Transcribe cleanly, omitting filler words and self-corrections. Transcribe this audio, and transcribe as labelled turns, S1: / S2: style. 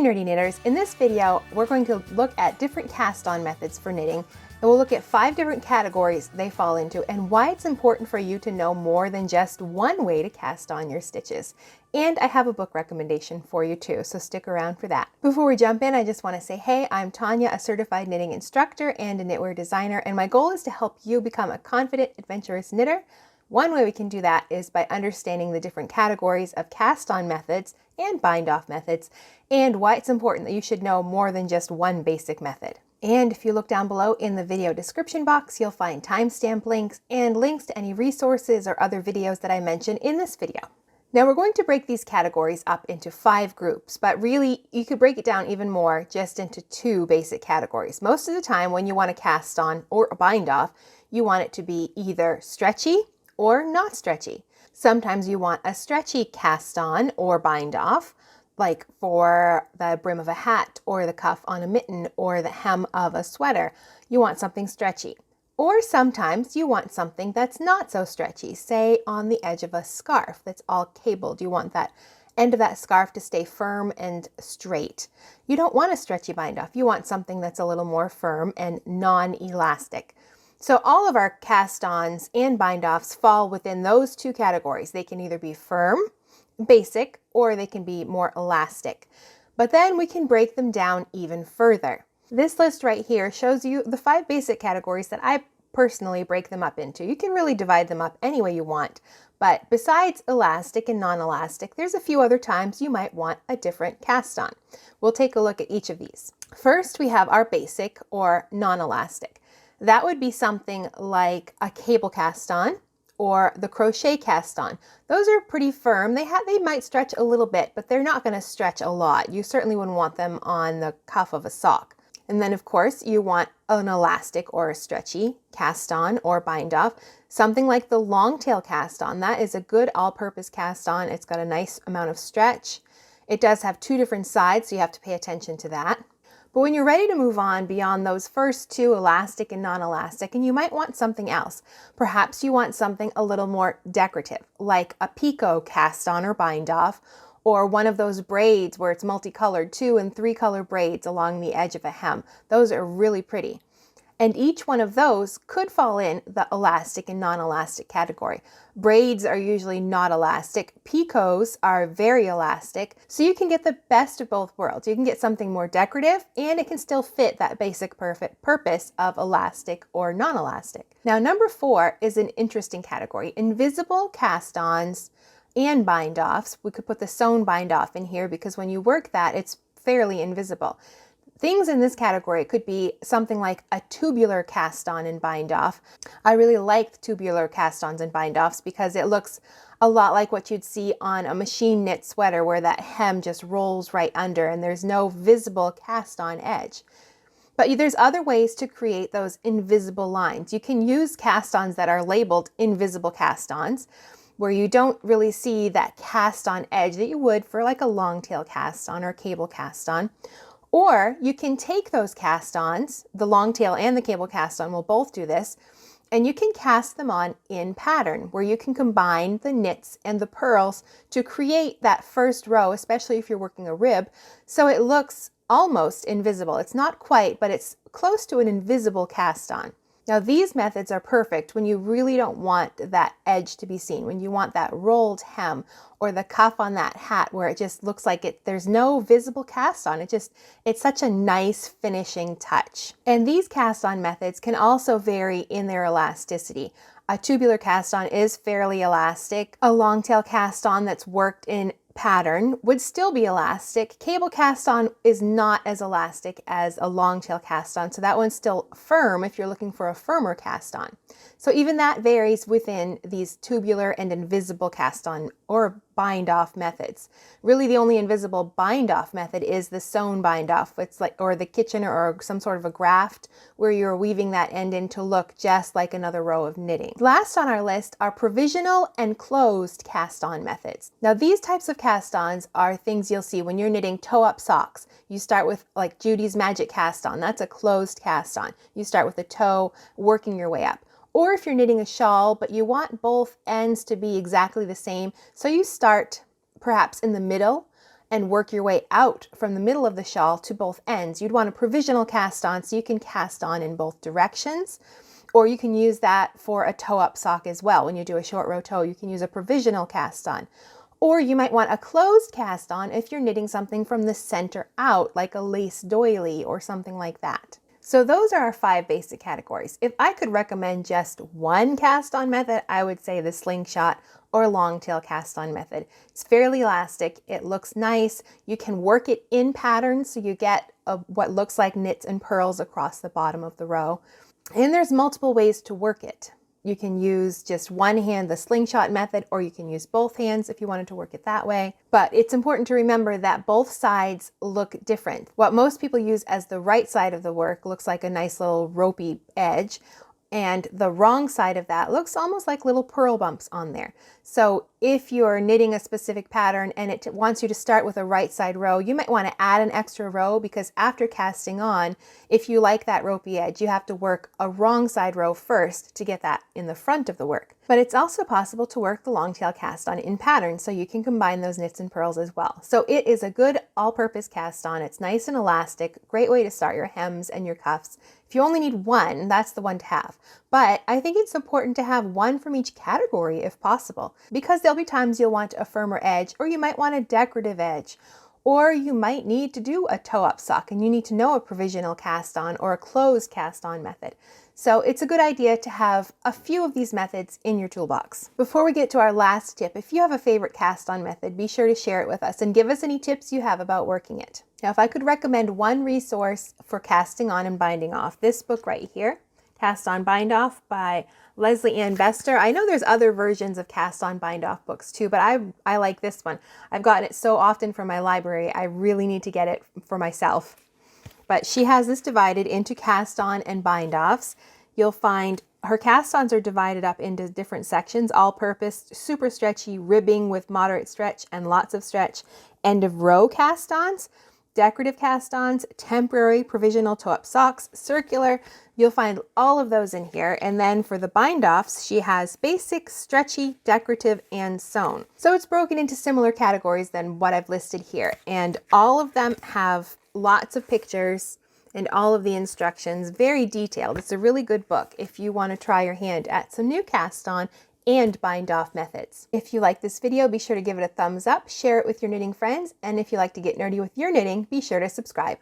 S1: nerdy knitters, in this video we're going to look at different cast on methods for knitting, and we'll look at 5 different categories they fall into and why it's important for you to know more than just one way to cast on your stitches. And I have a book recommendation for you too, so stick around for that. Before we jump in, I just want to say, hey, I'm Tanya, a certified knitting instructor and a knitwear designer, and my goal is to help you become a confident, adventurous knitter. One way we can do that is by understanding the different categories of cast on methods and bind off methods, and why it's important that you should know more than just one basic method. And if you look down below in the video description box, you'll find timestamp links and links to any resources or other videos that I mention in this video. Now we're going to break these categories up into 5 groups, but really you could break it down even more just into 2 basic categories. Most of the time when you want to cast on or bind off, you want it to be either stretchy or not stretchy. Sometimes you want a stretchy cast on or bind off, like for the brim of a hat or the cuff on a mitten or the hem of a sweater. You want something stretchy. Or sometimes you want something that's not so stretchy, say on the edge of a scarf that's all cabled. You want that end of that scarf to stay firm and straight. You don't want a stretchy bind off. You want something that's a little more firm and non-elastic. So all of our cast-ons and bind-offs fall within those 2 categories. They can either be firm, basic, or they can be more elastic. But then we can break them down even further. This list right here shows you the 5 basic categories that I personally break them up into. You can really divide them up any way you want. But besides elastic and non-elastic, there's a few other times you might want a different cast-on. We'll take a look at each of these. First, we have our basic or non-elastic. That would be something like a cable cast on or the crochet cast on. Those are pretty firm. They might stretch a little bit, but they're not going to stretch a lot. You certainly wouldn't want them on the cuff of a sock. And then of course you want an elastic or a stretchy cast on or bind off. Something like the long tail cast on. That is a good all-purpose cast on. It's got a nice amount of stretch. It does have 2 different sides, so you have to pay attention to that. But when you're ready to move on beyond those first 2, elastic and non-elastic, and you might want something else. Perhaps you want something a little more decorative, like a Picot cast on or bind off, or one of those braids where it's multicolored, 2 and 3 color braids along the edge of a hem. Those are really pretty. And each one of those could fall in the elastic and non-elastic category. Braids are usually not elastic. Picots are very elastic. So you can get the best of both worlds. You can get something more decorative and it can still fit that basic perfect purpose of elastic or non-elastic. Now number 4 is an interesting category. Invisible cast ons and bind offs. We could put the sewn bind off in here because when you work that, it's fairly invisible. Things in this category could be something like a tubular cast on and bind off. I really like tubular cast ons and bind offs because it looks a lot like what you'd see on a machine knit sweater where that hem just rolls right under and there's no visible cast on edge. But there's other ways to create those invisible lines. You can use cast ons that are labeled invisible cast ons, where you don't really see that cast on edge that you would for like a long tail cast on or cable cast on. Or you can take those cast-ons, the long tail and the cable cast-on will both do this, and you can cast them on in pattern, where you can combine the knits and the purls to create that first row, especially if you're working a rib, so it looks almost invisible. It's not quite, but it's close to an invisible cast-on. Now these methods are perfect when you really don't want that edge to be seen, when you want that rolled hem or the cuff on that hat where it just looks like there's no visible cast on. It's such a nice finishing touch. And these cast on methods can also vary in their elasticity. A tubular cast on is fairly elastic. A long tail cast on that's worked in pattern would still be elastic. Cable cast on is not as elastic as a long tail cast on, so that one's still firm if you're looking for a firmer cast on. So even that varies within these tubular and invisible cast on or bind off methods. Really the only invisible bind off method is the sewn bind off. It's like, or the Kitchener or some sort of a graft where you're weaving that end in to look just like another row of knitting. Last on our list are provisional and closed cast on methods. Now these types of cast ons are things you'll see when you're knitting toe up socks. You start with like Judy's Magic cast on. That's a closed cast on. You start with the toe, working your way up. Or if you're knitting a shawl, but you want both ends to be exactly the same, so you start perhaps in the middle and work your way out from the middle of the shawl to both ends. You'd want a provisional cast on so you can cast on in both directions, or you can use that for a toe-up sock as well. When you do a short row toe, you can use a provisional cast on. Or you might want a closed cast on if you're knitting something from the center out, like a lace doily or something like that. So those are our 5 basic categories. If I could recommend just one cast on method, I would say the slingshot or long tail cast on method. It's fairly elastic, it looks nice, you can work it in patterns so you get what looks like knits and purls across the bottom of the row. And there's multiple ways to work it. You can use just one hand, the slingshot method, or you can use both hands if you wanted to work it that way. But it's important to remember that both sides look different. What most people use as the right side of the work looks like a nice little ropey edge, and the wrong side of that looks almost like little purl bumps on there. So if you're knitting a specific pattern and it wants you to start with a right side row, you might want to add an extra row, because after casting on, if you like that ropey edge, you have to work a wrong side row first to get that in the front of the work. But it's also possible to work the long tail cast on in patterns, so you can combine those knits and purls as well. So it is a good all-purpose cast on. It's nice and elastic, great way to start your hems and your cuffs. If you only need one, that's the one to have. But I think it's important to have one from each category if possible, because there'll be times you'll want a firmer edge, or you might want a decorative edge, or you might need to do a toe-up sock and you need to know a provisional cast on or a closed cast on method. So it's a good idea to have a few of these methods in your toolbox. Before we get to our last tip, if you have a favorite cast on method, be sure to share it with us and give us any tips you have about working it. Now, if I could recommend one resource for casting on and binding off, this book right here, Cast On Bind Off by Leslie Ann Bester. I know there's other versions of Cast On Bind Off books too, but I like this one. I've gotten it so often from my library, I really need to get it for myself. But she has this divided into cast on and bind offs. You'll find her cast ons are divided up into different sections: all purpose, super stretchy, ribbing with moderate stretch and lots of stretch, end of row cast ons, decorative cast ons, temporary, provisional toe-up socks, circular. You'll find all of those in here. And then for the bind offs, she has basic, stretchy, decorative, and sewn. So it's broken into similar categories than what I've listed here. And all of them have lots of pictures and all of the instructions, very detailed. It's a really good book if you want to try your hand at some new cast on and bind off methods. If you like this video, be sure to give it a thumbs up, share it with your knitting friends, and if you like to get nerdy with your knitting, be sure to subscribe.